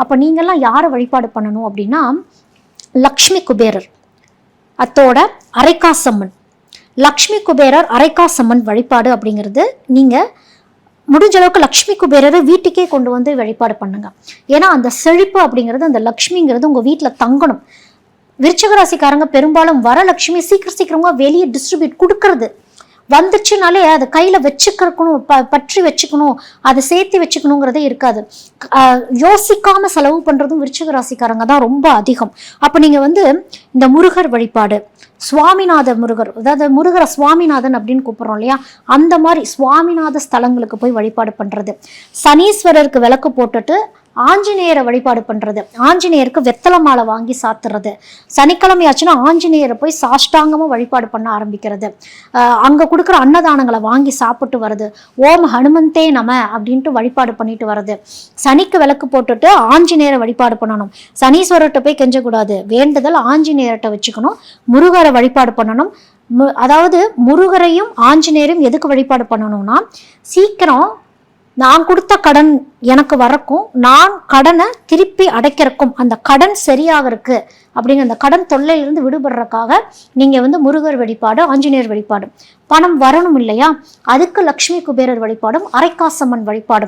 அப்போ நீங்கள்லாம் யாரை வழிபாடு பண்ணணும் அப்படின்னா லக்ஷ்மி குபேரர் அத்தோட அரைக்காசம்மன். லக்ஷ்மி குபேரர் அரைக்காசம்மன் வழிபாடு அப்படிங்கிறது நீங்கள் முடிஞ்ச அளவுக்கு லக்ஷ்மி குபேரரை வீட்டுக்கே கொண்டு வந்து வழிபாடு பண்ணுங்க. ஏன்னா அந்த செழிப்பு அப்படிங்கிறது, அந்த லக்ஷ்மிங்கிறது உங்கள் வீட்டில் தங்கணும். விருச்சிக ராசிக்காரங்க பெரும்பாலும் வரலட்சுமி சீக்கிரமா வெளியே டிஸ்ட்ரிபியூட் கொடுக்கறது, வந்துச்சுனாலே அதை கையில் வச்சுக்கணும், பற்றி வச்சுக்கணும், அதை சேர்த்து வச்சுக்கணுங்கிறதே இருக்காது. யோசிக்காம செலவு பண்ணுறதும் விருச்சிக ராசிக்காரங்க தான் ரொம்ப அதிகம். அப்போ நீங்கள் இந்த முருகர் வழிபாடு, சுவாமிநாத முருகர், அதாவது முருகரை சுவாமிநாதன் அப்படின்னு கூப்பிட்றோம் இல்லையா, அந்த மாதிரி சுவாமிநாத ஸ்தலங்களுக்கு போய் வழிபாடு பண்ணுறது. சனீஸ்வரருக்கு விளக்கு போட்டுட்டு ஆஞ்சநேயரை வழிபாடு பண்ணுறது, ஆஞ்சநேயருக்கு வெத்தலை மாலை வாங்கி சாத்துறது, சனிக்கிழமையாச்சுன்னா ஆஞ்சநேயரை போய் சாஷ்டாங்கமாக வழிபாடு பண்ண ஆரம்பிக்கிறது, அங்கே கொடுக்குற அன்னதானங்களை வாங்கி சாப்பிட்டு வர்றது, ஓம் ஹனுமந்தே நம அப்படின்ட்டு வழிபாடு பண்ணிட்டு வர்றது. சனிக்கு விளக்கு போட்டுட்டு ஆஞ்சநேயரை வழிபாடு பண்ணணும். சனீஸ்வரர்கிட்ட போய் கெஞ்சக்கூடாது, வேண்டுதல் ஆஞ்சநேயர்கிட்ட வச்சுக்கணும். முருகரை வழிபாடு பண்ணணும். அதாவது முருகரையும் ஆஞ்சநேயரையும் எதுக்கு வழிபாடு பண்ணணும்னா, சீக்கிரம் நான் கொடுத்த கடன் எனக்கு வரக்கும், நான் கடனை திருப்பி அடைக்கிறக்கும், அந்த கடன் சரியாகிறதுக்கு அப்படிங்கிற அந்த கடன் தொல்லையிலிருந்து விடுபடுறதுக்காக நீங்கள் முருகர் வழிபாடு, ஆஞ்சநேயர் வழிபாடு. பணம் வரணும் இல்லையா, அதுக்கு லக்ஷ்மி குபேரர் வழிபாடும் அரைக்காசம்மன் வழிபாடும்